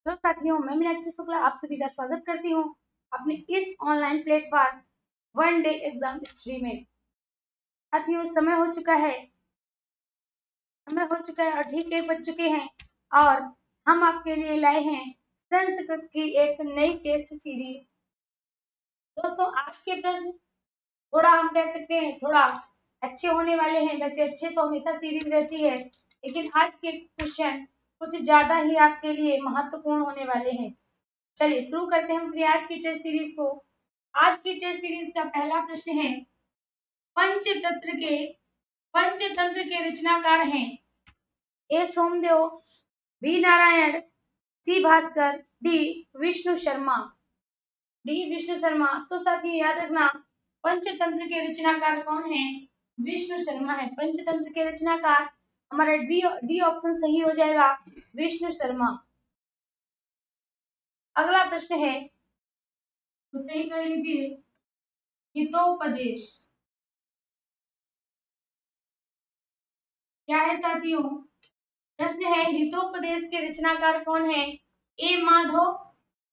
तो साथियों, मैं मीनाक्षी शुक्ला आप सभी का स्वागत करती हूँ अपने इस online platform one day exam study में। साथियों, समय हो चुका है और ठीक 1 बज चुके हैं और हम आपके लिए लाए हैं संस्कृत की एक नई टेस्ट सीरीज। दोस्तों, आज के प्रश्न थोड़ा हम कह सकते हैं थोड़ा अच्छे होने वाले हैं। वैसे अच्छे तो हमेशा सीरीज रहती है, लेकिन आज के क्वेश्चन कुछ ज्यादा ही आपके लिए महत्वपूर्ण होने वाले हैं। चलिए शुरू करते हैं अपनी आज की टेस्ट सीरीज को। आज की टेस्ट सीरीज का पहला प्रश्न है, पंचतंत्र के रचनाकार हैं ए सोमदेव, बी नारायण, सी भास्कर, डी विष्णु शर्मा। तो साथियों याद रखना, पंचतंत्र के रचनाकार कौन है? विष्णु शर्मा है। पंचतंत्र के रचनाकार हमारा डी ऑप्शन सही हो जाएगा, विष्णु शर्मा। अगला प्रश्न है, तो सही कर लीजिए, हितोपदेश क्या है साथियों? प्रश्न है, हितोपदेश के रचनाकार कौन है? ए माधव,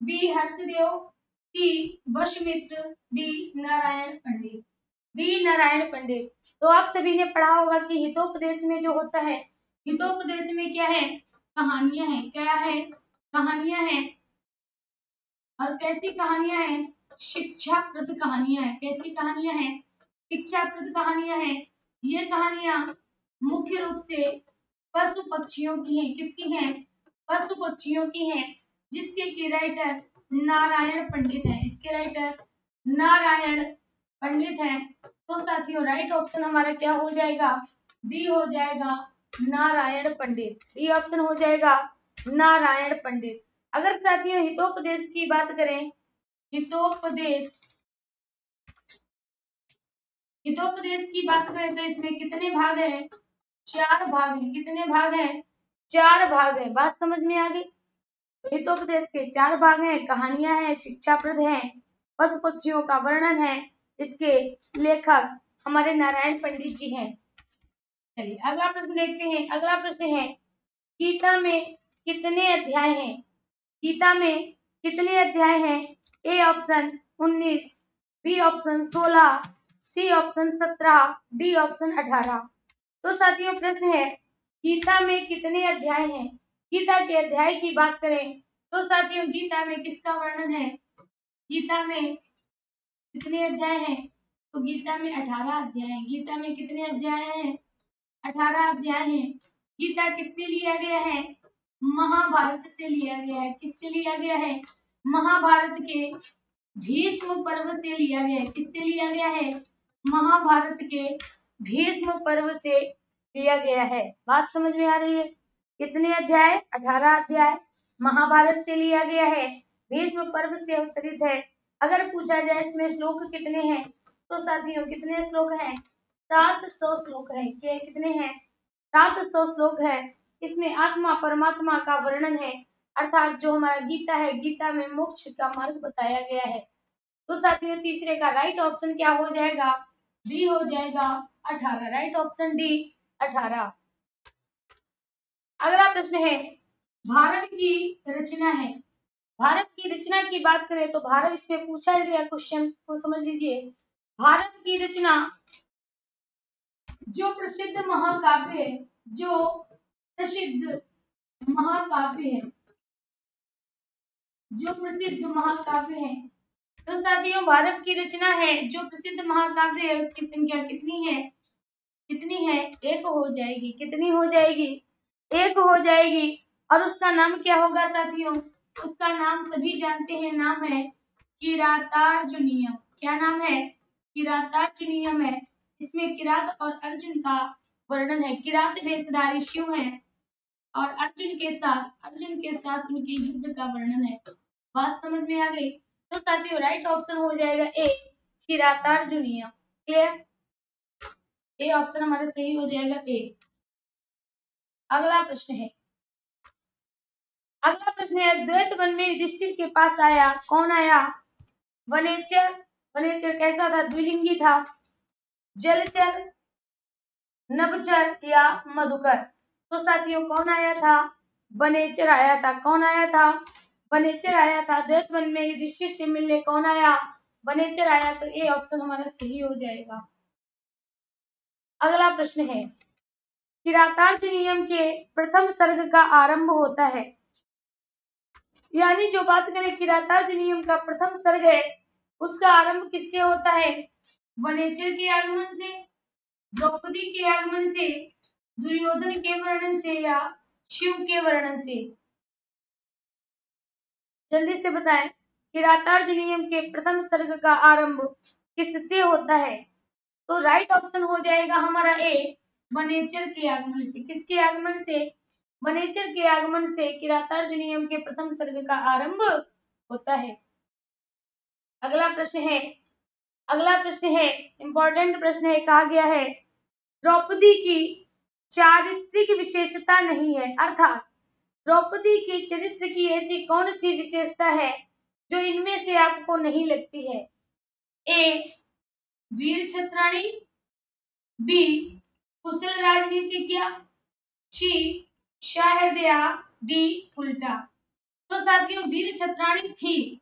बी हर्षदेव, सी वसुमित्र, डी नारायण पंडित। तो आप सभी ने पढ़ा होगा कि हितोपदेश में जो होता है, हितोपदेश में क्या है? कहानियां हैं। क्या है? कहानियां हैं। और कैसी कहानियां हैं? शिक्षाप्रद कहानियां हैं। कैसी कहानियां हैं? शिक्षाप्रद कहानियां हैं। ये कहानियां मुख्य रूप से पशु पक्षियों की हैं। किसकी हैं? पशु पक्षियों की हैं, जिसके की राइटर नारायण पंडित है। इसके राइटर नारायण पंडित हैं। तो साथियों राइट ऑप्शन हमारा क्या हो जाएगा? डी हो जाएगा, नारायण पंडित। डी ऑप्शन हो जाएगा, नारायण पंडित। अगर साथियों हितोपदेश की बात करें, हितोपदेश की बात करें तो इसमें कितने भाग हैं? 4 भाग हैं। कितने भाग हैं? 4 भाग हैं। बात समझ में आ गई? तो हितोपदेश के 4 भाग हैं, कहानियां हैं, शिक्षाप्रद हैं, पशु पक्षियों का वर्णन है। इसके लेखक हमारे नारायण पंडित जी हैं। चलिए अगला प्रश्न देखते हैं। अगला प्रश्न है, गीता में कितने अध्याय हैं? गीता में कितने अध्याय हैं? A option 19, B option 16, C option 17, D option 18। तो साथियों प्रश्न है, गीता में कितने अध्याय हैं? गीता के अध्याय की बात करें तो साथियों गीता में किसका वर्णन है? गीता में कितने अध्याय हैं? तो गीता में 18 अध्याय हैं। गीता में कितने अध्याय हैं? 18 अध्याय हैं। गीता किससे लिया गया है? महाभारत से लिया गया है। किससे लिया गया है? महाभारत के भीष्म पर्व से लिया गया है। किससे लिया गया है? महाभारत के भीष्म पर्व से लिया गया है। बात समझ में आ रही है? कितने अध्याय? 18 अध्याय। महाभारत से लिया गया है, भीष्म पर्व से अवतरित है। अगर पूछा जाए इसमें श्लोक कितने हैं, तो साथियों कितने श्लोक हैं? 700 श्लोक हैं। कितने हैं? 700 श्लोक है। इसमें आत्मा परमात्मा का वर्णन है, अर्थात जो हमारा गीता है, गीता में मोक्ष का मार्ग बताया गया है। तो साथियों तीसरे का राइट ऑप्शन क्या हो जाएगा? डी हो जाएगा, 18। Right option D, 18। अगला प्रश्न है, भारत की रचना है। भारत की रचना की बात करें तो भारत, इसमें पूछा गया क्वेश्चन को समझ लीजिए। भारत की रचना, जो प्रसिद्ध महाकाव्य है, जो प्रसिद्ध महाकाव्य है, जो प्रसिद्ध महाकाव्य है, तो साथियों भारत की रचना है जो प्रसिद्ध महाकाव्य है, उसकी संख्या कितनी है? कितनी है? 1 हो जाएगी। कितनी हो जाएगी? 1 हो जाएगी। और उसका नाम क्या होगा साथियों? उसका नाम सभी जानते हैं, नाम है किरातार्जुनीयम। क्या नाम है? किरातार्जुनीयम है। इसमें किरात और अर्जुन का वर्णन है। किरात वेशधारी शिव हैं और अर्जुन के साथ उनके युद्ध का वर्णन है। बात समझ में आ गई? तो साथियों राइट ऑप्शन हो जाएगा ए, किरातार्जुनीयम। क्लियर? ए ऑप्शन हमारा सही हो जाएगा, ए। अगला प्रश्न है, द्वैत वन में युधिष्ठिर के पास आया। कौन आया? वनेचर। वनेचर कैसा था? द्विलिंगी था। जलचर, नभचर या मधुकर? तो साथियों कौन आया था? वनेचर आया था। कौन आया था? वनेचर आया था। द्वैत वन में युधिष्ठिर से मिलने कौन आया? वनेचर आया। तो ए ऑप्शन हमारा सही हो जाएगा। अगला प्रश्न है, किरातार्जुनीयम के प्रथम सर्ग का आरंभ होता है। यानी जो बात करें किरातार्जुनीयम का प्रथम सर्ग है, उसका आरंभ किससे होता है? वनेचर के आगमन से, द्रौपदी के आगमन से, दुर्योधन के वर्णन से या शिव के वर्णन से? जल्दी से बताएं, किरातार्जुनीयम के प्रथम सर्ग का आरंभ किससे होता है? तो राइट ऑप्शन हो जाएगा हमारा ए, वनेचर के आगमन से। किसके आगमन से? वनेचर के आगमन से किरातार्जुनीयम के प्रथम सर्ग का आरंभ होता है। अगला प्रश्न है इंपॉर्टेंट प्रश्न है। कहा गया है द्रौपदी की चारित्रिक विशेषता नहीं है, अर्थात द्रौपदी के चरित्र की ऐसी कौन सी विशेषता है जो इनमें से आपको नहीं लगती है? ए, वीर छत्राणी, बी, कुशल राजनीतिज्ञ, सी, सहृदया, डी, उल्टा। तो साथियों, वीर छत्राणी थी,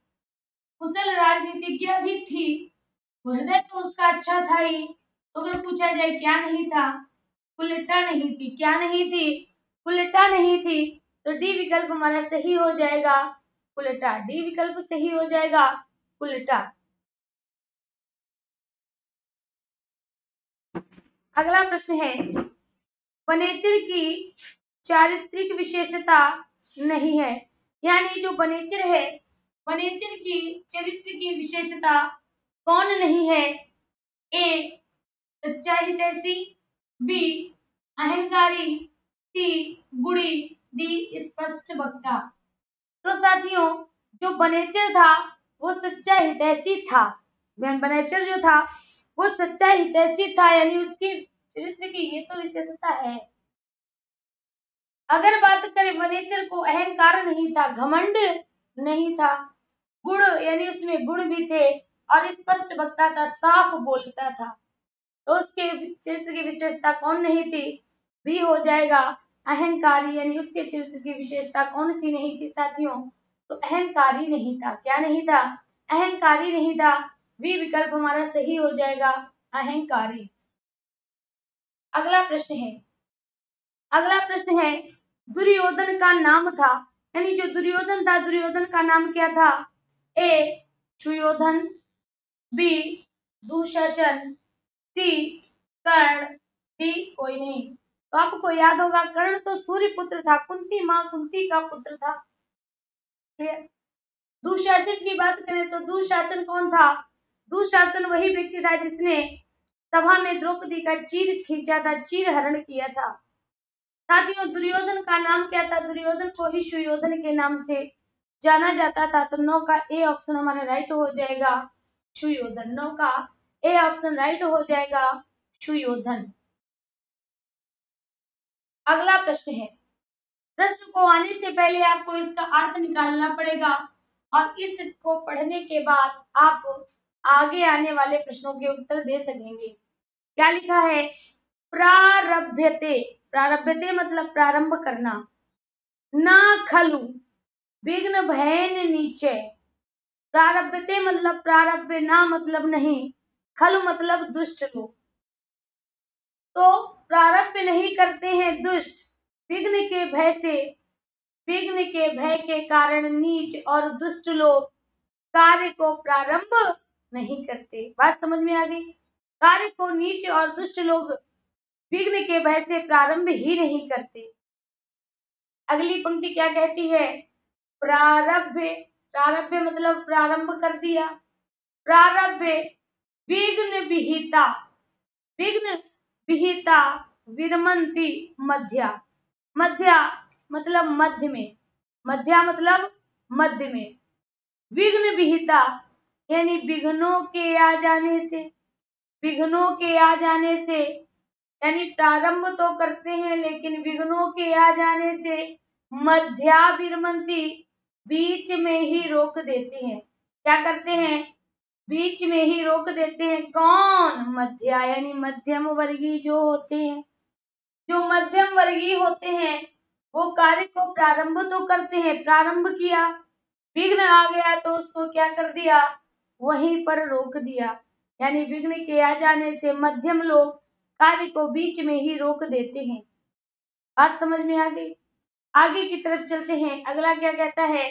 कुशल राजनीतिज्ञ भी थी, हृदय तो उसका अच्छा था ही। तो अगर पूछा जाए क्या नहीं था? उल्टा नहीं थी। क्या नहीं थी? उल्टा नहीं थी। तो डी विकल्प हमारा सही हो जाएगा, उल्टा। डी विकल्प सही हो जाएगा, उल्टा। अगला प्रश्न है, वनेचर की चारित्रिक विशेषता नहीं है। यानी जो वनेचर है, वनेचर की चरित्र की विशेषता कौन नहीं है? ए, सच्चा हितैषी, बी, अहंकारी, सी, गुणी, डी, स्पष्ट वक्ता। तो साथियों, जो वनेचर था वो सच्चा हितैषी था। वनेचर जो था वो सच्चा हितैषी था, यानी उसकी चरित्र की ये तो विशेषता है। अगर बात करें वनेचर को, अहंकार नहीं था, घमंड नहीं था, गुण यानी उसमें गुण भी थे, और स्पष्ट वक्ता था, साफ बोलता था। तो उसके चरित्र की विशेषता कौन नहीं थी? भी हो जाएगा अहंकारी, यानी उसके चरित्र की विशेषता कौन सी नहीं थी साथियों? तो अहंकारी नहीं था। क्या नहीं था? अहंकारी नहीं था। भी विकल्प हमारा सही हो जाएगा, अहंकारी। अगला प्रश्न है दुर्योधन का नाम था, यानी जो दुर्योधन था, दुर्योधन का नाम क्या था? ए, सुयोधन, बी, दुशासन, सी, कर्ण, डी, कोई नहीं। तो आपको याद होगा कर्ण तो सूर्य पुत्र था, कुंती मां कुंती का पुत्र था। दुशासन की बात करें तो दुशासन कौन था? दुशासन वही व्यक्ति था जिसने सभा में द्रौपदी का चीर खींचा था, चीर हरण किया था। साथियों, दुर्योधन का नाम क्या था? दुर्योधन को ही सुयोधन के नाम से जाना जाता था। तो 9 का ए ऑप्शन हमारा राइट हो जाएगा, सुयोधन। 9 का ए ऑप्शन राइट हो जाएगा, सुयोधन। अगला प्रश्न है, प्रश्न को आने से पहले आपको इसका अर्थ निकालना पड़ेगा, और इसको पढ़ने के बाद आप आगे आने वाले प्रश्नों के उत्तर दे सकेंगे। क्या लिखा है? प्रारभ्यते, प्रारभ्यते मतलब प्रारंभ करना, ना खलु विघ्न भयन नीचे। प्रारभ्यते मतलब प्रारब्ध, ना मतलब नहीं, खलु मतलब दुष्ट लोग। तो प्रारब्ध नहीं करते हैं दुष्ट, विघ्न के भय से, विघ्न के भय के कारण नीच और दुष्ट लोग कार्य को प्रारंभ नहीं करते। बात समझ में आ गई? कार्य को नीच और दुष्ट लोग विघ्न के भय से प्रारंभ ही नहीं करते। अगली पंक्ति क्या कहती है? प्रारब्ध, प्रारब्ध मतलब प्रारंभ कर दिया। प्रारब्ध विघ्न विहिता, विघ्न विहिता विरमंती मध्या, मध्या मतलब मध्य में, मध्या मतलब मध्य में। विघ्न विहिता यानी विघ्नों के आ जाने से, विघ्नों के आ जाने से, यानी प्रारंभ तो करते हैं लेकिन विघ्नों के आ जाने से मध्या विरमंती, बीच में ही रोक देते हैं। क्या करते हैं? बीच में ही रोक देते हैं। कौन? मध्या यानी मध्यम वर्गीय जो होते हैं, जो मध्यम वर्गीय होते हैं वो कार्य को प्रारंभ तो करते हैं, प्रारंभ किया विघ्न आ गया तो उसको क्या कर दिया, वहीं पर रोक दिया। यानी विघ्न के आ जाने से मध्यम लोग कार्य को बीच में ही रोक देते हैं। बात समझ में आ गई। आगे की तरफ चलते हैं। अगला क्या कहता है,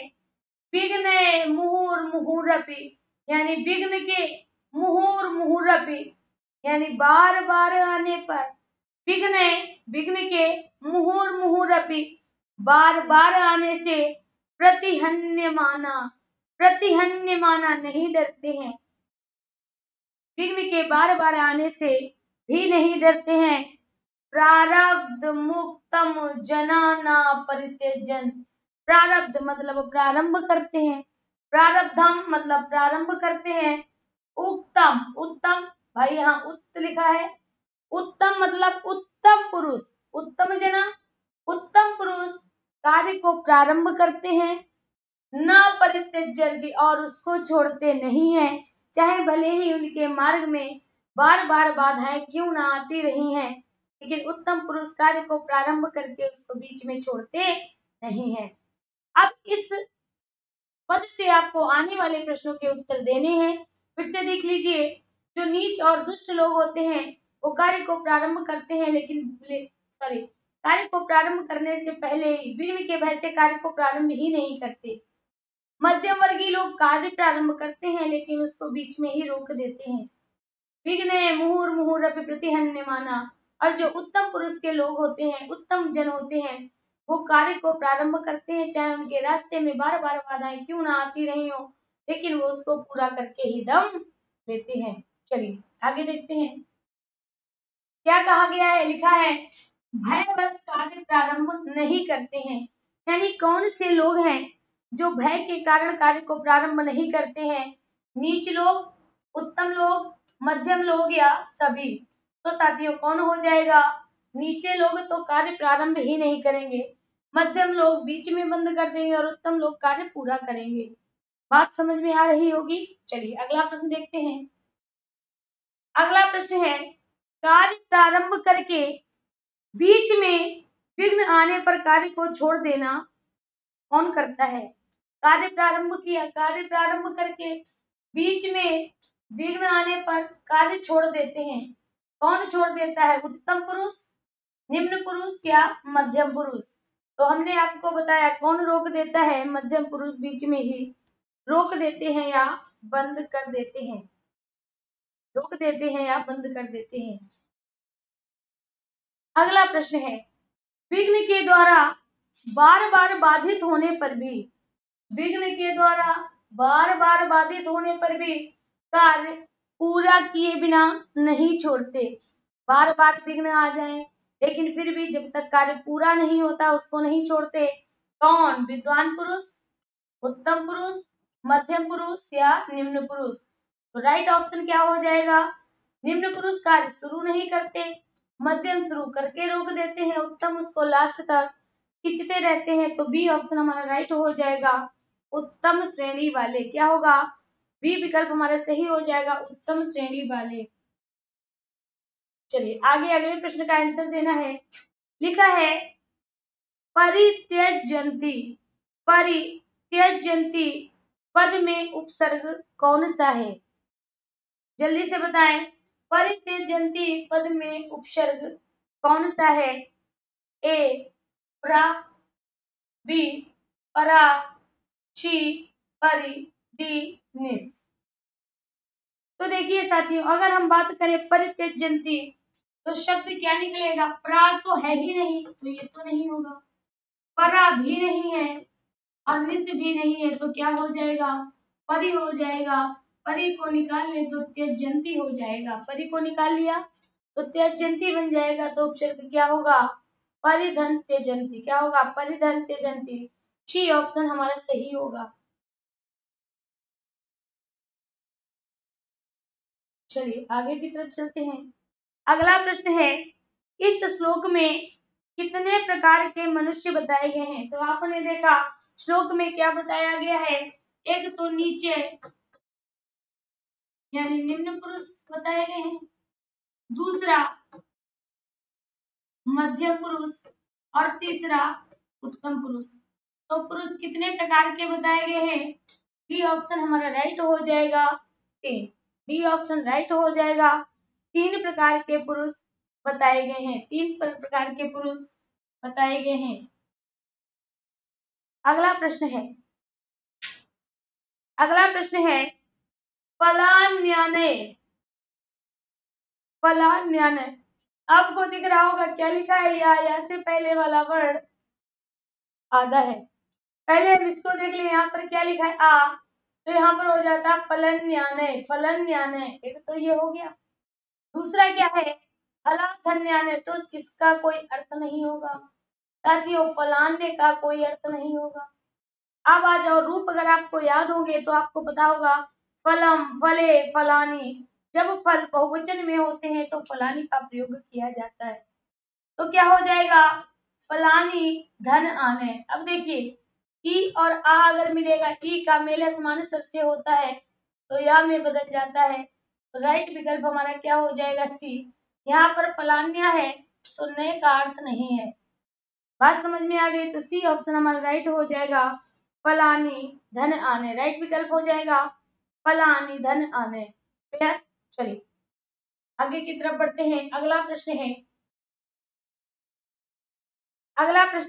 विघ्न मुहुर मुहुरपि, यानी विघ्न के मुहुर मुहुरपि, यानी बार बार आने पर, विघ्न विघ्न के मुहुर मुहुरपि, बार बार आने से प्रतिहन्यमाना, प्रतिहन्यमाना नहीं डरते हैं। विघ्न के बार बार आने से भी नहीं डरते हैं। प्रारब्ध मुक्तम जनाना परित्यजन, प्रारब्ध मतलब प्रारंभ करते हैं, प्रारब्धम मतलब प्रारंभ करते हैं। उत्तम, उत्तम भाई यहाँ उत्त लिखा है, उत्तम मतलब उत्तम पुरुष, उत्तम जना, उत्तम पुरुष कार्य को प्रारंभ करते हैं, न परित्यजन्ति और उसको छोड़ते नहीं है, चाहे भले ही उनके मार्ग में बार बार बाधाएं क्यों ना आती रही हैं, लेकिन उत्तम पुरुष कार्य को प्रारंभ करके उसको बीच में छोड़ते नहीं है। अब इस पद से आपको आने वाले प्रश्नों के उत्तर देने हैं। फिर से देख लीजिए, जो नीच और दुष्ट लोग होते हैं वो कार्य को प्रारंभ करते हैं, लेकिन कार्य को प्रारंभ करने से पहले विघ्न के भय से कार्य को प्रारंभ ही नहीं करते। मध्यम वर्गीय लोग कार्य प्रारंभ करते हैं लेकिन उसको बीच में ही रोक देते हैं। विघ्न मुहुर मुहुरपि प्रतिहन्यमाना, और जो उत्तम पुरुष के लोग होते हैं, उत्तम जन होते हैं, वो कार्य को प्रारंभ करते हैं, चाहे उनके रास्ते में बार बार बाधाएं क्यों ना आती रही हो, लेकिन वो उसको पूरा करके ही दम लेते हैं। चलिए आगे देखते हैं क्या कहा गया है। लिखा है भयवश कार्य प्रारंभ नहीं करते हैं, यानी कौन से लोग हैं जो भय के कारण कार्य को प्रारंभ नहीं करते हैं। नीच लोग, उत्तम लोग, मध्यम लोग या सभी। तो साथियों कौन हो जाएगा, नीचे लोग तो कार्य प्रारंभ ही नहीं करेंगे, मध्यम लोग बीच में बंद कर देंगे और उत्तम लोग कार्य पूरा करेंगे। बात समझ में आ रही होगी। चलिए अगला प्रश्न देखते हैं। अगला प्रश्न है, कार्य प्रारंभ करके बीच में विघ्न आने पर कार्य को छोड़ देना कौन करता है। कार्य प्रारंभ किया, कार्य प्रारंभ करके बीच में विघ्न आने पर कार्य छोड़ देते हैं, कौन छोड़ देता है, उत्तम पुरुष, निम्न पुरुष या मध्यम पुरुष। तो हमने आपको बताया कौन रोक देता है, मध्यम पुरुष बीच में ही रोक देते हैं या बंद कर देते हैं, रोक देते हैं या बंद कर देते हैं। अगला प्रश्न है, विघ्न के द्वारा बार बार बाधित होने पर भी, विघ्न के द्वारा बार बार बाधित होने पर भी कार्य पूरा किए बिना नहीं छोड़ते। बार बार विघ्न आ जाए लेकिन फिर भी जब तक कार्य पूरा नहीं होता उसको नहीं छोड़ते। कौन, विद्वान पुरुष, उत्तम पुरुष, मध्यम पुरुष या निम्न पुरुष। तो राइट ऑप्शन क्या हो जाएगा, निम्न पुरुष कार्य शुरू नहीं करते, मध्यम शुरू करके रोक देते हैं, उत्तम उसको लास्ट तक खींचते रहते हैं। तो बी ऑप्शन हमारा राइट हो जाएगा, उत्तम श्रेणी वाले। क्या होगा, बी विकल्प हमारा सही हो जाएगा, उत्तम श्रेणी वाले। चलिए आगे अगले प्रश्न का आंसर देना है। लिखा है परित्यजन्ति, परित्यजन्ति पद में उपसर्ग कौन सा है, जल्दी से बताएं। परित्यजन्ति पद में उपसर्ग कौन सा है। ए प्रा, बी परा, सी परि, डी निस। तो देखिए साथियों, अगर हम बात करें परित्यजन्ति तो शब्द क्या निकलेगा, प्रा तो है ही नहीं तो ये तो नहीं होगा, परा भी नहीं है और निस भी नहीं है, तो क्या हो जाएगा, परि हो जाएगा। परि को निकाल ले तो त्यजन्ति हो जाएगा, परि को निकाल लिया तो त्यजन्ति बन जाएगा। तो उपसर्ग क्या होगा, परिधन त्यजन्ति। क्या होगा, परिधन त्यजन्ति। सी ऑप्शन हमारा सही होगा। चलिए आगे की तरफ चलते हैं। अगला प्रश्न है, इस श्लोक में कितने प्रकार के मनुष्य बताए गए हैं। तो आपने देखा श्लोक में क्या बताया गया है, एक तो नीचे यानी निम्न पुरुष बताए गए हैं, दूसरा मध्यम पुरुष और तीसरा उत्तम पुरुष। तो पुरुष कितने प्रकार के बताए गए हैं? डी ऑप्शन हमारा राइट हो जाएगा, 3। डी ऑप्शन राइट हो जाएगा। 3 प्रकार के पुरुष बताए गए हैं, 3 प्रकार के पुरुष बताए गए हैं। अगला प्रश्न है फलान्याने। आपको दिख रहा होगा क्या लिखा है? या से पहले वाला वर्ड आधा है। पहले हम इसको देख लें, यहाँ पर क्या लिखा है? आ, तो यहाँ पर हो जाता फलन्याने, एक तो ये हो गया। दूसरा क्या है? फलाधन्याने, तो इसका कोई अर्थ नहीं होगा साथियों, फलान्य का कोई अर्थ नहीं होगा। अब आ जाओ, रूप अगर आपको याद होंगे तो आपको पता होगा फलम, फले, फलानी। जब फल बहुवचन में होते हैं तो फलानी का प्रयोग किया जाता है। तो क्या हो जाएगा? फलानी धन आने। अब देखिए, ई और आ अगर मिलेगा, ई का मेल समान स्वर से होता है तो या में बदल जाता है। तो राइट विकल्प हमारा क्या हो जाएगा? सी। यहाँ पर फलान्या है तो नए का अर्थ नहीं है। बात समझ में आ गई? तो सी ऑप्शन हमारा राइट हो जाएगा, फलानी धन आने। राइट विकल्प हो जाएगा फलानी धन आने। क्लियर? चलिए आगे की तरफ बढ़ते हैं। अगला प्रश्न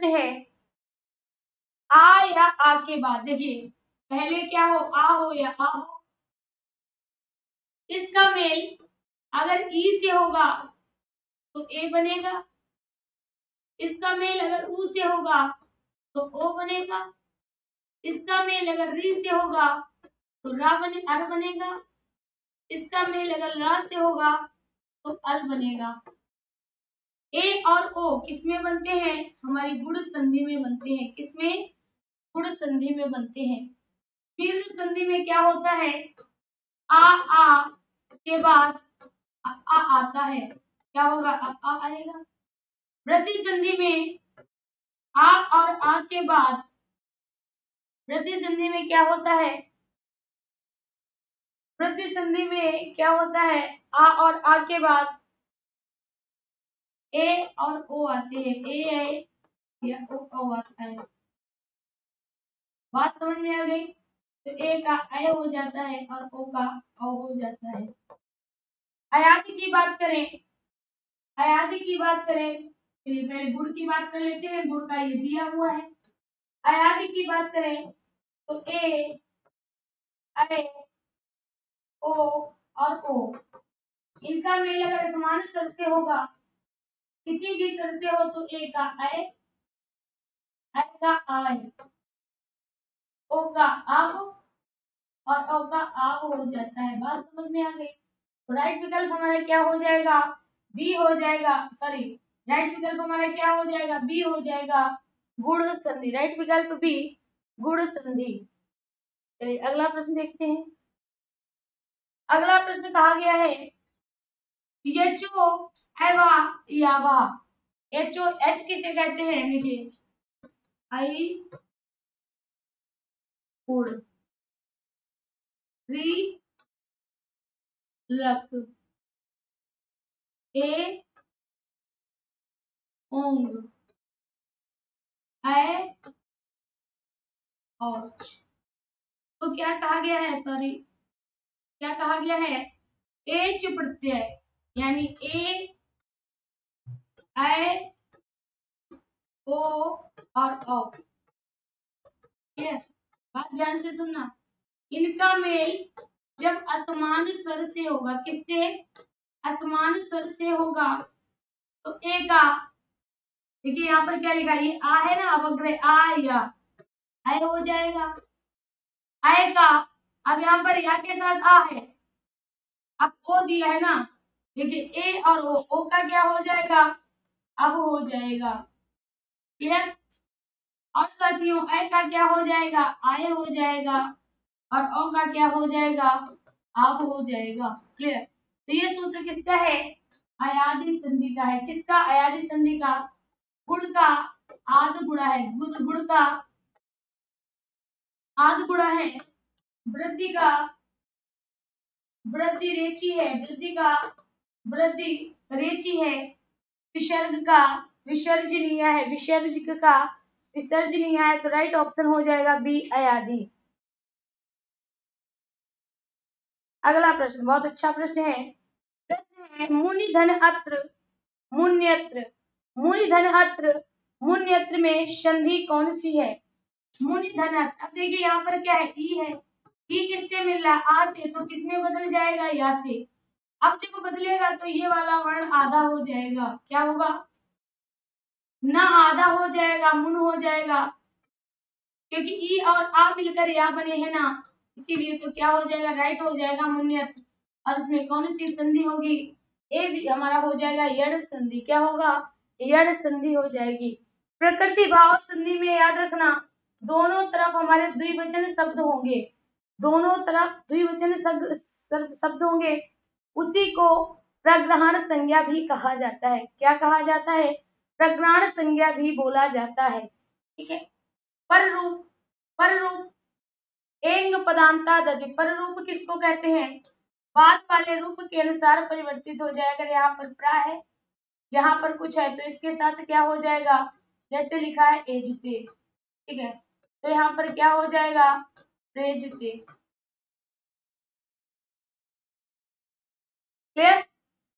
है आ या आ के बाद। देखिए पहले क्या हो? आ हो या आ हो। इसका मेल अगर ई से होगा तो ए बनेगा, इसका मेल अगर ऊ से होगा तो ओ बनेगा, इसका मेल अगर री से होगा तो अर बनेगा, इसका मेल अगर रा से होगा तो अल बनेगा। ए और ओ किसमें बनते हैं? हमारी गुण संधि में बनते हैं। किसमें? गुण संधि में बनते हैं। दीर्घ संधि में क्या होता है? आ के बाद आ आता है, क्या होगा? आ आएगा। वृद्धि संधि में आ और आ के बाद, वृद्धि संधि में क्या होता है? वृद्धि संधि में क्या होता है? आ और आ के बाद ए और ओ आते हैं। ए है या ओ आता है। बात समझ में आ गई? तो ए का ए हो जाता है और ओ का ओ हो जाता है। अयादी की बात करें, चलिए पहले गुण की बात कर लेते हैं। गुण का ये दिया हुआ है। अयादी की बात करें तो ए, ओ और ओ, इनका मेल अगर समान स्वर से होगा, किसी भी स्वर से हो तो ए का ए का आय, ओ का अब और ओ का आव हो जाता है। बात समझ में आ गई? तो राइट विकल्प हमारा क्या हो जाएगा? बी हो जाएगा। सॉरी, राइट विकल्प हमारा क्या हो जाएगा? बी हो जाएगा, गुण संधि। राइट विकल्प बी, गुण संधि। चलिए अगला प्रश्न देखते हैं। अगला प्रश्न कहा गया है यचो एवा यावा। एचओ, एच किसे कहते हैं? देखिए आई उड़, री लक, ए ओंग, ऐ औच। तो क्या कहा गया है? सॉरी, क्या कहा गया है? एच प्रत्यय, यानी ए, ऐ, ओ और औ। बात ध्यान से सुनना। इनका मेल जब असमान स्वर से होगा, किससे? असमान स्वर से होगा तो ए का, देखिए यहाँ पर क्या लिखा है? ये आ है ना, अवग्रह आ या ऐ हो जाएगा। ऐ का अब यहाँ पर या के साथ आ है, अब ओ दिया है ना, देखिए ए और ओ का क्या हो जाएगा? अब हो जाएगा। क्लियर? और साथियों ऐ का क्या हो जाएगा? आय हो जाएगा। और ओ का क्या हो जाएगा? आप हो जाएगा। क्लियर? तो ये सूत्र किसका है? अयादी संधि का है। किसका? अयादी संधि का। गुण का आद गुणा है, गुण का आद गुणा है, वृद्धि का वृद्धि रेची है, वृद्धि का वृद्धि रेची है, विसर्ग का विसर्जनीय है, विसर्जिक का विसर्ज नहीं आया तो राइट ऑप्शन हो जाएगा बी अयाधि। अगला प्रश्न बहुत अच्छा प्रश्न है। प्रश्न है मुनि धन अत्र मुन्यत्र। मुनि धन अत्र मुन्यत्र में संधि कौन सी है? मुनि धन अत्र। अब देखिए यहाँ पर क्या है, ई है। ई किससे मिल रहा है? आ से, तो किसमें बदल जाएगा? या से। अब जब बदलेगा तो ये वाला वर्ण आधा हो जाएगा। क्या होगा? ना आधा हो जाएगा, मुन हो जाएगा, क्योंकि ई और आ मिलकर या बने हैं ना, इसीलिए तो क्या हो जाएगा? राइट हो जाएगा मुन्यत्र। और इसमें कौन सी संधि होगी? ए भी हमारा हो जाएगा यड़ संधि। क्या होगा? यड़ संधि हो जाएगी। प्रकृति भाव संधि में याद रखना दोनों तरफ हमारे द्विवचन शब्द होंगे। दोनों तरफ द्विवचन शब्द होंगे, उसी को प्रग्रहण संज्ञा भी कहा जाता है। क्या कहा जाता है? प्रग्रहण संज्ञा भी बोला जाता है। ठीक है। पर रूप, पर रूप एंग पदांता दधि। पर रूप किसको कहते हैं? बाद वाले रूप के अनुसार परिवर्तित हो जाएगा। यहाँ पर प्रा है, यहाँ पर कुछ है तो इसके साथ क्या हो जाएगा? जैसे लिखा है एजते। ठीक है, तो यहाँ पर क्या हो जाएगा? प्रेजते। क्लियर?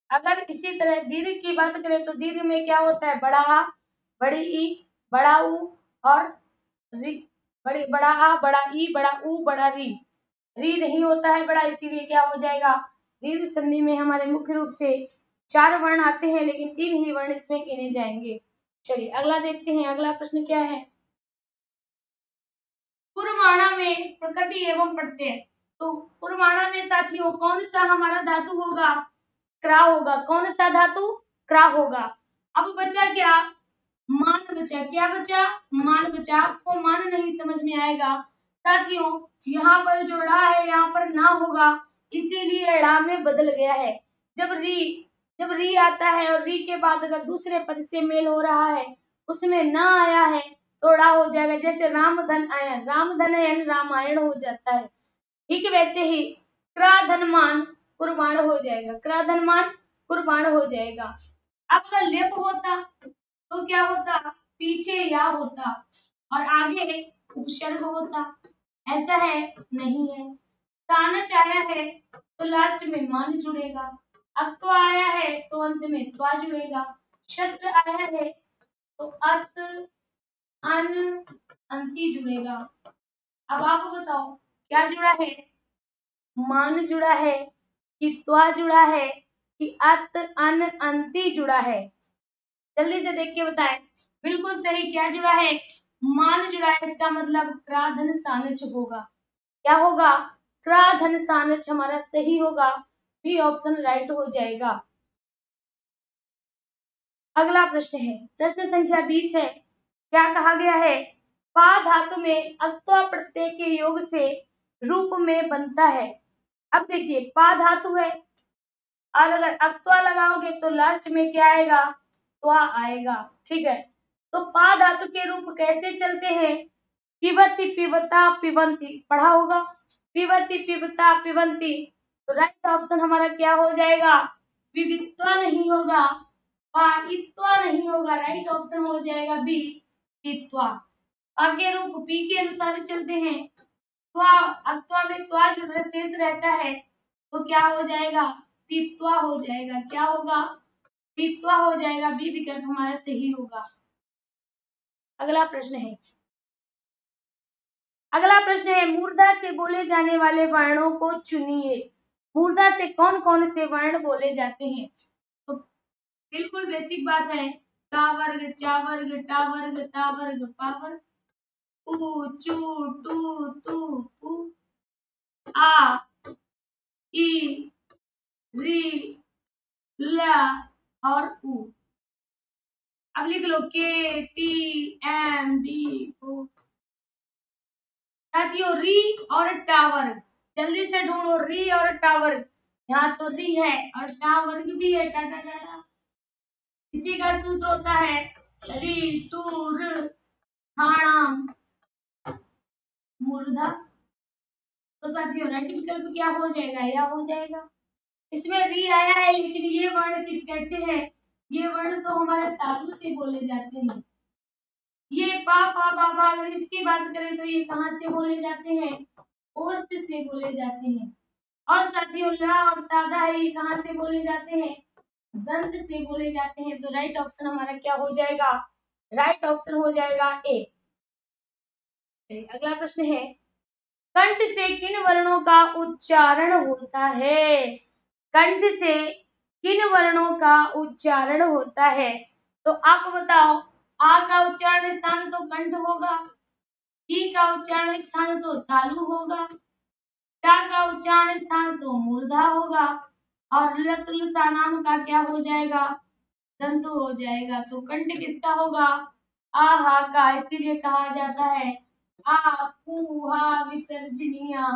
अगर इसी तरह दीर्घ की बात करें तो दीर्घ में क्या होता है? बड़ा आ, बड़ी ई, बड़ा ऊ और री। बड़ा आ, बड़ा ई, बड़ा ऊ, बड़ा री। री नहीं होता है बड़ा, इसीलिए क्या हो जाएगा? दीर्घ संधि में हमारे मुख्य रूप से 4 वर्ण आते हैं, लेकिन 3 ही वर्ण इसमें गिने जाएंगे। चलिए अगला देखते हैं। अगला प्रश्न क्या है? पुरमाणा में प्रकृति एवं प्रत्यय। तो पुरमाणा में साथियों कौन सा हमारा धातु होगा? क्रा होगा। कौन सा धातु? क्रा होगा। अब बचा क्या? मान बचा। क्या बचा? मान बचा। आपको मान नहीं समझ में आएगा साथियों, यहाँ पर जो ड़ा है यहाँ पर ना होगा, इसीलिए ड़ा में बदल गया है। जब री आता है और री के बाद अगर दूसरे पद से मेल हो रहा है, उसमें ना आया है तो ड़ा हो जाएगा। जैसे रामधन आयन, रामधन आयन रामायण हो जाता है। ठीक वैसे ही क्राधनमान कुर्बान हो जाएगा। क्राधनमान कुर्बान हो जाएगा। अब अगर लेप होता तो क्या होता? पीछे या होता और आगे उपसर्ग होता। ऐसा है? नहीं है। सानच आया है तो लास्ट में मान जुड़ेगा। अत्व आया है तो अंत में त्वा जुड़ेगा। शत्र आया है तो अत अन अंति जुड़ेगा। अब आप बताओ क्या जुड़ा है? मान जुड़ा है कि त्वा जुड़ा है कि अत अन अंति जुड़ा है? जल्दी से देख के बताएं। बिल्कुल सही। क्या जुड़ा है? मान जुड़ा है। इसका मतलब क्राधन सानच होगा। क्या होगा? क्राधन सानच हमारा सही होगा। बी ऑप्शन राइट हो जाएगा। अगला प्रश्न है, प्रश्न संख्या 20 है। क्या कहा गया है? पा धातु में अक्त्वा प्रत्यय के योग से रूप में बनता है। अब देखिए पा धातु है और अगर अक्त्वा लगाओगे तो लास्ट में क्या आएगा? त्वा आएगा। ठीक है, तो पा धातु के रूप कैसे चलते हैं? पिबती, पिबता, पिबंती पढ़ा होगा। पिबती, पिबता, पिबंती। तो राइट ऑप्शन हमारा क्या हो जाएगा? विवित्वा नहीं होगा, पाइत्वा नहीं होगा, राइट ऑप्शन हो जाएगा बी पित्वा। आगे रूप पी के अनुसार चलते हैं। त्वा, अक्त्वा में त्वा शेष रहता है तो क्या हो जाएगा? पित्वा हो जाएगा। क्या होगा? पित्वा हो जाएगा। बी विकल्प हमारा सही होगा। अगला प्रश्न है, अगला प्रश्न है मूर्धा से बोले जाने वाले वर्णों को चुनिए। मूर्धा से कौन कौन से वर्ण बोले जाते हैं? तो बिल्कुल बेसिक बात है। ता वर्ग, चा वर्ग, टा वर्ग, ता वर्ग, पा वर्ग। उ, चू, टू, तू, पू, आ, ई, री, ला और उ। अब लिख लो के, टी, एम, डी, ओ। साथियों री और टावर, जल्दी से ढूंढो री और टावर। यहाँ तो री है और टावर्ग भी है। टा टा टा टा। इसी का सूत्र होता है री टू र ठाणाम मूर्धा। तो साथियों राइट विकल्प क्या हो जाएगा? या हो जाएगा। इसमें री आया है लेकिन ये वर्ण किस कैसे है? ये वर्ण तो हमारे तालु से बोले जाते हैं। ये पा पा पा पा, अगर इसकी बात करें तो ये कहाँ से बोले जाते हैं? ओष्ठ से बोले जाते हैं। और साथियों ला और तादा है, ये कहाँ से बोले जाते हैं? दंत से बोले जाते हैं। तो राइट ऑप्शन हमारा क्या हो जाएगा? राइट ऑप्शन हो जाएगा ए। अगला प्रश्न है, कंठ से किन वर्णों का उच्चारण होता है? कंठ से किन वर्णों का उच्चारण होता है? तो आप बताओ। आ का उच्चारण स्थान तो कंठ होगा, ई का उच्चारण स्थान तो तालु होगा, टा का उच्चारण स्थान तो मूर्धा होगा, और लतुल सा नाम का क्या हो जाएगा? दंतु हो जाएगा। तो कंठ किसका होगा? आहा का, इसीलिए कहा जाता है आकुहा विसर्जनीया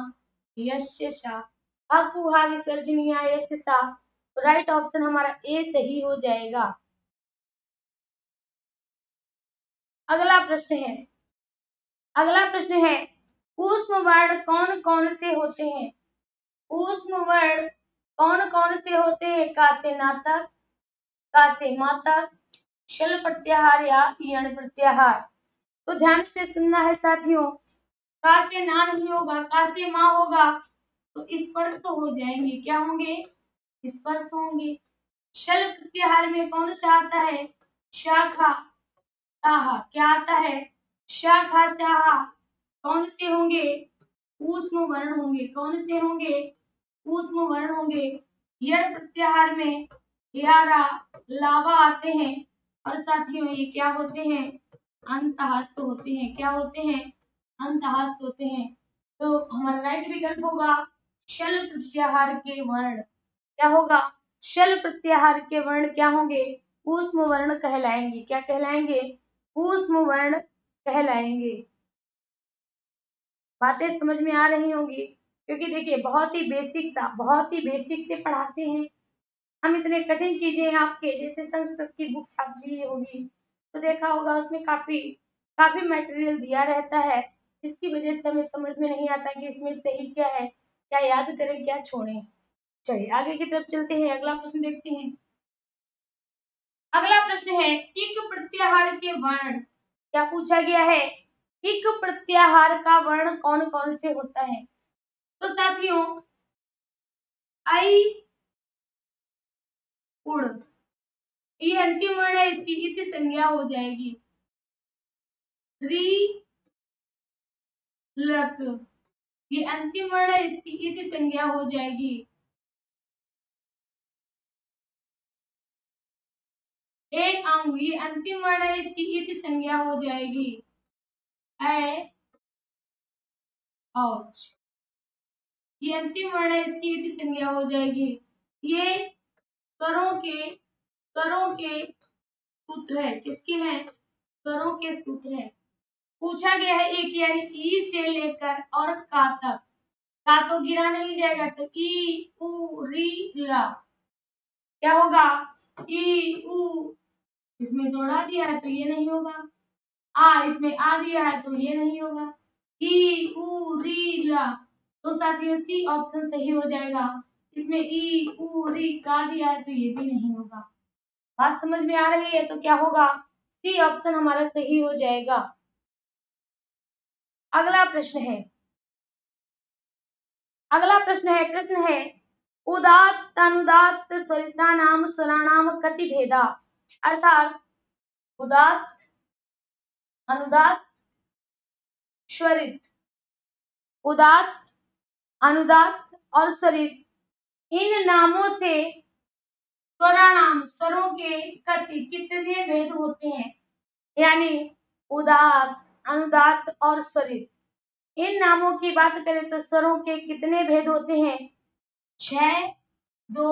यस्य सा। आकुहा विसर्जनीया यस्य सा। तो राइट ऑप्शन हमारा ए सही हो जाएगा। अगला प्रश्न है, अगला प्रश्न है, ऊष्म वर्ण कौन कौन से होते हैं? ऊष्म वर्ण कौन कौन से होते हैं? का से नातक, का से मातक, शल प्रत्याहार या यण प्रत्याहार। तो ध्यान से सुनना है साथियों। का से ना नहीं होगा, का से माँ होगा, तो स्पर्श तो हो जाएंगे। क्या होंगे? स्पर्श होंगे। शल प्रत्याहार में कौन सा आता है? शाखा ताहा। क्या आता है? शाखा ताहा। कौन से होंगे? ऊष्म वर्ण होंगे। कौन से होंगे? ऊष्म वर्ण होंगे। यण प्रत्याहार में यारा लावा आते हैं, और साथियों ये क्या होते हैं? अंतःस्थ होते हैं। क्या होते हैं? अंतःस्थ होते हैं। तो हमारा राइट विकल्प होगा शल प्रत्याहार के वर्ण। क्या होगा? शल प्रत्याहार के वर्ण क्या होंगे? ऊष्म वर्ण कहलाएंगे। क्या कहलाएंगे? ऊष्म वर्ण कहलाएंगे। बातें समझ में आ रही होंगी, क्योंकि देखिए बहुत ही बेसिक से पढ़ाते हैं हम। इतने कठिन चीजें आपके जैसे संस्कृत की बुक्स आप ली होगी तो देखा होगा, उसमें काफी काफी मटेरियल दिया रहता है, जिसकी वजह से हमें समझ में नहीं आता कि इसमें सही क्या है, क्या याद करें क्या छोड़ें। चलिए आगे की तरफ चलते हैं, अगला प्रश्न देखते हैं। अगला प्रश्न है, इक प्रत्याहार के वर्ण। क्या पूछा गया है? इक प्रत्याहार का वर्ण कौन कौन से होता है? तो साथियों आई उड़, ये अंतिम वर्ण है, इसकी इत संज्ञा हो जाएगी। री लक, ये अंतिम वर्ण है, इसकी इत संज्ञा हो जाएगी। ए अंग, ये अंतिम वर्ण है, इसकी इत संज्ञा हो जाएगी। ए औच, ये अंतिम वर्ण है, इसकी इत संज्ञा हो जाएगी। ये स्वरों के सूत्र है। किसके हैं? स्वरों के सूत्र है। पूछा गया है एक, यानी ई से लेकर और का तक। का तो गिरा नहीं जाएगा, तो ई उ री ला क्या होगा? ई उ, इसमें दौड़ा दिया है तो ये नहीं होगा। आ, इसमें आ दिया है तो ये नहीं होगा। ई उ री ला, तो साथियों सी ऑप्शन सही हो जाएगा। इसमें ई उ री का दिया है तो ये भी नहीं होगा। बात समझ में आ रही है? तो क्या होगा? सी ऑप्शन हमारा सही हो जाएगा। अगला प्रश्न है, अगला प्रश्न है, उदात्त अनुदात्त स्वरिता नाम स्वराणाम कति भेदा। अर्थात उदात्त अनुदात्त स्वरित, उदात्त अनुदात्त और स्वरित, इन नामों से स्वराणाम स्वरों के कति कितने भेद होते हैं? यानी उदात्त अनुदात्त और स्वरित, इन नामों की बात करें तो स्वरों के कितने भेद होते हैं? 6, 2,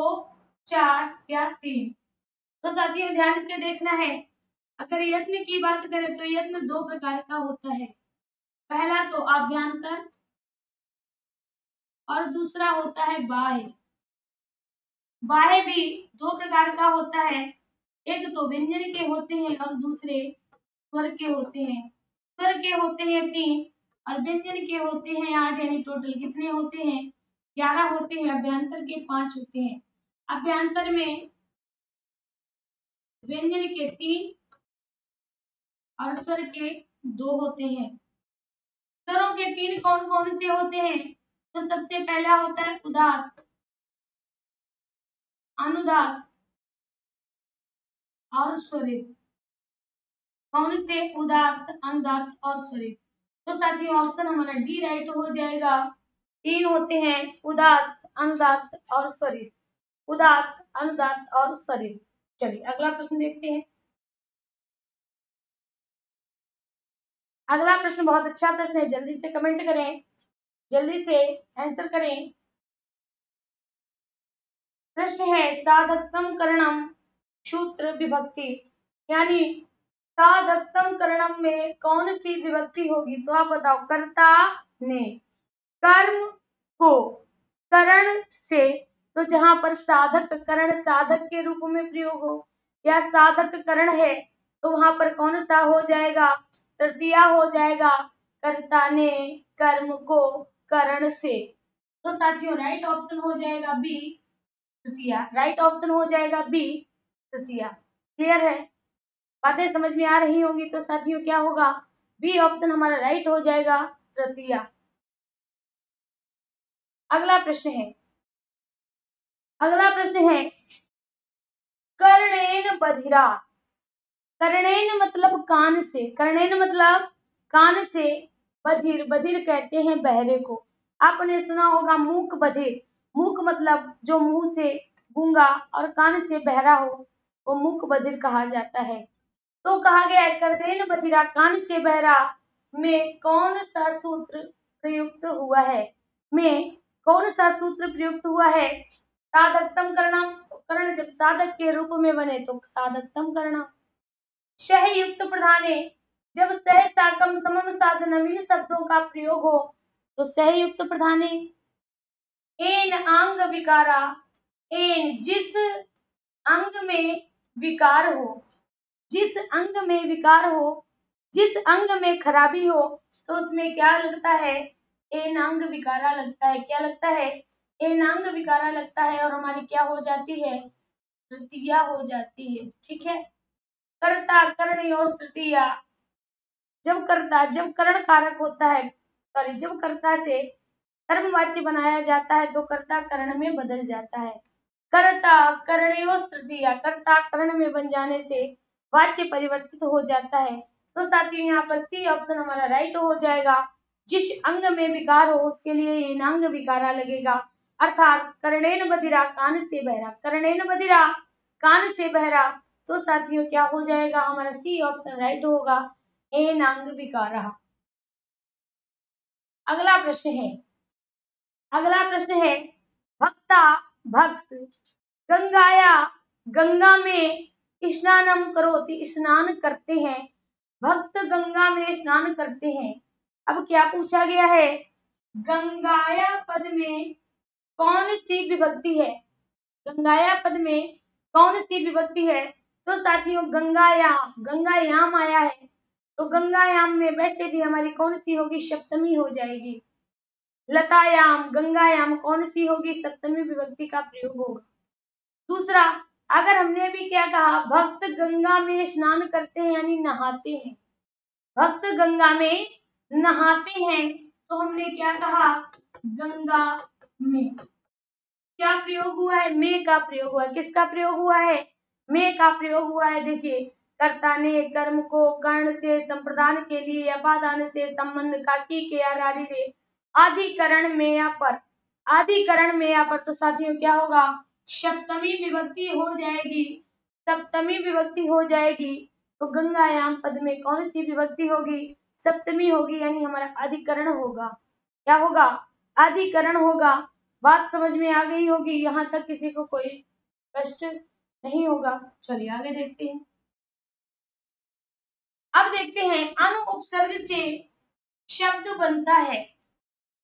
4 या 3। तो साथियों ध्यान से देखना है। अगर यत्न की बात करें तो यत्न 2 प्रकार का होता है। पहला तो आभ्यंतर और दूसरा होता है बाह्य। बाह्य भी 2 प्रकार का होता है। एक तो व्यंजन के होते हैं और दूसरे स्वर के होते हैं। स्वर के होते हैं 3 और व्यंजन के होते हैं 8, यानी टोटल कितने होते हैं? 11 होते हैं। अभ्यंतर के 5 होते हैं। अभ्यंतर में व्यंजन के 3 और स्वर के 2 होते हैं। स्वरों के 3 कौन कौन से होते हैं? तो सबसे पहला होता है उदात्त, अनुदात्त और स्वरित। कौन से? उदात्त, अनुदात्त और स्वरित। तो साथियों ऑप्शन हमारा डी राइट हो जाएगा। 3 होते हैं, उदात्त, अनुदात्त और स्वरित। उदात्त, अनुदात्त और स्वरित। चलिए अगला प्रश्न देखते हैं। अगला प्रश्न बहुत अच्छा प्रश्न है, जल्दी से कमेंट करें, जल्दी से आंसर करें। प्रश्न है साधकतम करणम सूत्र विभक्ति, यानी साधकतम करणम में कौन सी विभक्ति होगी? तो आप बताओ। कर्ता ने, कर्म को, करण से, तो जहां पर साधक करण साधक के रूप में प्रयोग हो या साधक करण है तो वहां पर कौन सा हो जाएगा? तृतीया हो जाएगा। कर्ता ने कर्म को करण से। तो साथियों राइट ऑप्शन हो जाएगा बी, तृतीया। राइट ऑप्शन हो जाएगा बी, तृतीया। क्लियर है? बातें समझ में आ रही होंगी तो साथियों क्या होगा? बी ऑप्शन हमारा राइट हो जाएगा, तृतीया। अगला प्रश्न है, अगला प्रश्न है कर्णेन बधिरा। कर्णेन मतलब कान से, कर्णेन मतलब कान से, बधिर, बधिर कहते हैं बहरे को। आपने सुना होगा मूक बधिर। मूक मतलब जो मुंह से गूंगा और कान से बहरा हो, वो मूक बधिर कहा जाता है। तो कहा गया है कर्णेन बधिरा, कान से बहरा में कौन सा सूत्र प्रयुक्त हुआ है? में कौन सा सूत्र प्रयुक्त हुआ है? साधकतम करणम, करण जब साधक के रूप में बने तो साधकतम करणम। सहयुक्त प्रधाने, जब सह साकम समम साध नवीन शब्दों का प्रयोग हो तो सहयुक्त प्रधाने। एन अंग विकारा, एन जिस अंग में विकार हो, जिस अंग में विकार हो, जिस अंग में खराबी हो तो उसमें क्या लगता है? एन अंग विकारा लगता है। क्या लगता है? एन अंग विकारा लगता है और हमारी क्या हो जाती है? तृतीया हो जाती है। ठीक है। कर्ता करणयोः तृतीया, जब कर्ता, जब करण कारक होता है, सॉरी, जब कर्ता से कर्मवाच्य बनाया जाता है तो कर्ता करण में बदल जाता है। कर्ता करणयोः तृतीया, कर्ता करण में बन जाने से वाच्य परिवर्तित हो जाता है। तो साथियों यहाँ पर सी ऑप्शन हमारा राइट हो जाएगा। जिस अंग में विकार हो उसके लिए ये नांग विकारा लगेगा, अर्थात कर्णेन बधिरा, कान से बहरा। कर्णेन बधिरा, कान से बहरा। तो साथियों क्या हो जाएगा? हमारा सी ऑप्शन राइट होगा, ए नांग विकारा। अगला प्रश्न है, अगला प्रश्न है भक्ता, भक्त गंगाया, गंगा में स्नानम करोति, स्नान करते हैं। भक्त गंगा में स्नान करते हैं। अब क्या पूछा गया है? गंगाया पद में कौन सी विभक्ति है? गंगाया पद में कौन सी विभक्ति है? तो साथियों गंगायाम, गंगायाम आया है तो गंगायाम में वैसे भी हमारी कौन सी होगी? सप्तमी हो जाएगी। लतायाम, गंगायाम कौन सी होगी? सप्तमी विभक्ति का प्रयोग होगा। दूसरा, अगर हमने भी क्या कहा? भक्त गंगा में स्नान करते हैं यानी नहाते हैं। भक्त गंगा में नहाते हैं तो हमने क्या कहा? गंगा में क्या प्रयोग हुआ है? में का प्रयोग हुआ है। किसका प्रयोग हुआ है? में का प्रयोग हुआ है। देखिए, कर्ता ने कर्म को कर्ण से संप्रदान के लिए अपादान से संबंध का की के आधारी रे अधिकरण में या पर, अधिकरण में या पर। तो साथियों क्या होगा? सप्तमी विभक्ति हो जाएगी, सप्तमी विभक्ति हो जाएगी। तो गंगायाम पद में कौन सी विभक्ति होगी? सप्तमी होगी, यानी हमारा अधिकरण होगा। क्या होगा? अधिकरण होगा। बात समझ में आ गई होगी, यहाँ तक किसी को कोई कष्ट नहीं होगा। चलिए आगे देखते हैं। अब देखते हैं अनु उपसर्ग से शब्द बनता है।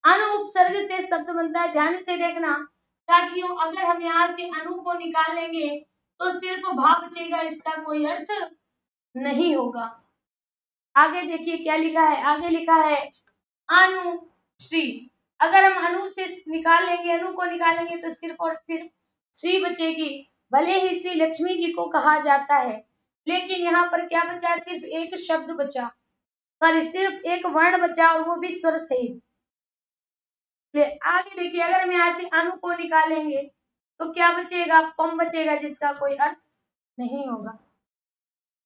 अनु उपसर्ग से शब्द बनता है, ध्यान से देखना साथियों। अगर हम यहाँ से अनु को निकाल लेंगे तो सिर्फ भाव बचेगा, इसका कोई अर्थ नहीं होगा। आगे देखिए क्या लिखा है? आगे लिखा है अनु श्री। अगर हम अनु से निकाल लेंगे, अनु को निकालेंगे तो सिर्फ और सिर्फ श्री बचेगी। भले ही श्री लक्ष्मी जी को कहा जाता है लेकिन यहाँ पर क्या बचा, सिर्फ एक शब्द बचा, सॉरी सिर्फ एक वर्ण बचा और वो भी स्वर सहित। आगे देखिए, अगर हम यहाँ से अनु को निकालेंगे तो क्या बचेगा, पम बचेगा, जिसका कोई अर्थ नहीं होगा।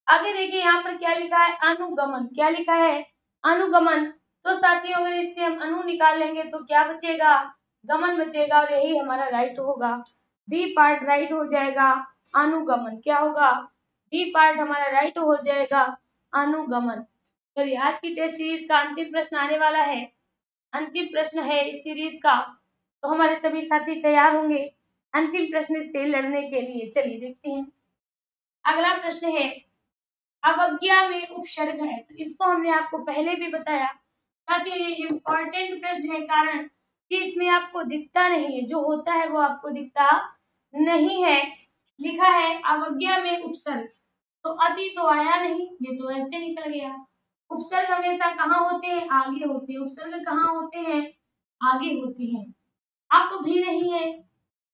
आगे देखिए यहाँ पर क्या लिखा है, अनुगमन। क्या लिखा है, अनुगमन। तो साथियों अगर इससे हम अनु निकालेंगे तो क्या बचेगा, गमन बचेगा, और यही हमारा राइट होगा। डी पार्ट राइट हो जाएगा, अनुगमन। क्या होगा, डी पार्ट हमारा राइट हो जाएगा, अनुगमन। चलिए आज की टेस्ट सीरीज का अंतिम प्रश्न आने वाला है, अंतिम प्रश्न है इस सीरीज का, तो हमारे सभी साथी तैयार होंगे अंतिम प्रश्न से लड़ने के लिए। चलिए देखते हैं। अगला प्रश्न है, अवज्ञा में उपसर्ग है, तो इसको हमने आपको पहले भी बताया। साथियों ये इम्पोर्टेंट प्रश्न है, कारण कि इसमें आपको दिखता नहीं है, जो होता है वो आपको दिखता नहीं है। लिखा है अवज्ञा में उपसर्ग, तो अति तो आया नहीं, ये तो ऐसे निकल गया। उपसर्ग हमेशा कहाँ होते हैं, आगे होते हैं। उपसर्ग कहाँ होते हैं, आगे होते हैं। अब भी नहीं है,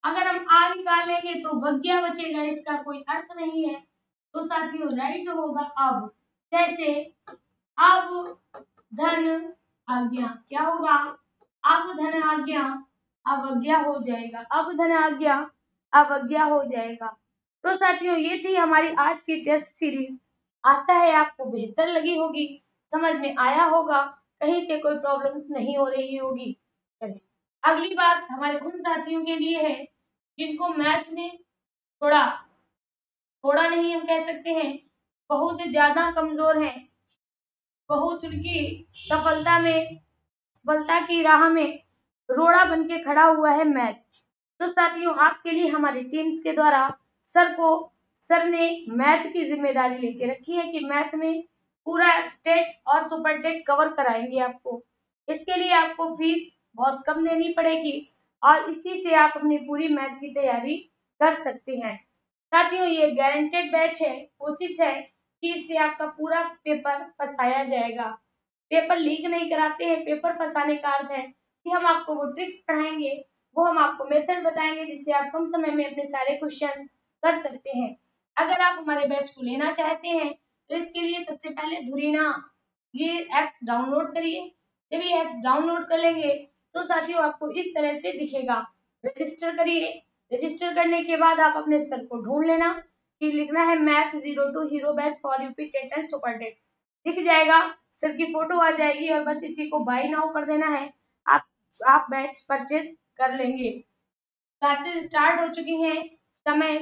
अगर हम आ निकालेंगे तो वज्ञा बचेगा, इसका कोई अर्थ नहीं है। तो साथियों राइट होगा अब। कैसे, अब धन आज्ञा। क्या होगा, अब धन आज्ञा अवज्ञा हो जाएगा, अब धन आज्ञा अवज्ञा हो जाएगा। तो साथियों ये थी हमारी आज की टेस्ट सीरीज। आशा है आपको बेहतर लगी होगी, समझ में आया होगा, कहीं से कोई प्रॉब्लम्स नहीं हो रही होगी। चलिए अगली बात हमारे उन साथियों के लिए है जिनको मैथ में थोड़ा थोड़ा नहीं हम कह सकते हैं बहुत ज्यादा कमजोर हैं, बहुत उनकी सफलता की राह में रोड़ा बन के खड़ा हुआ है मैथ। तो साथियों आपके लिए हमारी टीम्स के द्वारा सर ने मैथ की जिम्मेदारी लेके रखी है कि मैथ में पूरा टेट और सुपर टेट कवर कराएंगे आपको। इसके लिए आपको फीस बहुत कम देनी पड़ेगी और इसी से आप अपनी पूरी मैथ की तैयारी कर सकते हैं। साथियों ये गारंटेड बैच है, कोशिश है कि इससे आपका पूरा पेपर फंसाया जाएगा। पेपर लीक नहीं कराते हैं, पेपर फंसाने का अर्थ है कि हम आपको वो ट्रिक्स पढ़ाएंगे, वो हम आपको मेथड बताएंगे जिससे आप कम समय में अपने सारे क्वेश्चंस कर सकते हैं। अगर आप हमारे बैच को लेना चाहते हैं तो इसके लिए सबसे पहले धुरीना ये एप्स डाउनलोड करिए। जब ये एप्स डाउनलोड कर लेंगे तो साथियों आपको इस तरह से दिखेगा, रजिस्टर करिए। रजिस्टर करने के बाद आप अपने सर को ढूंढ लेना कि लिखना है math 02 hero batch for UP TET and super TET, दिख जाएगा, सर की फोटो आ जाएगी और बस इसी को बाय नाउ कर देना है। आप बैच परचेज कर लेंगे। क्लासेस स्टार्ट हो चुकी हैं, समय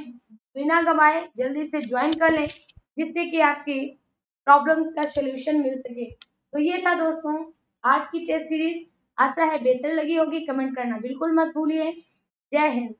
बिना गवाए जल्दी से ज्वाइन कर लें जिससे कि आपकी प्रॉब्लम्स का सलूशन मिल सके। तो ये था दोस्तों आज की टेस्ट सीरीज। आशा है बेहतर लगी होगी, कमेंट करना बिल्कुल मत भूलिए। जय हिंद।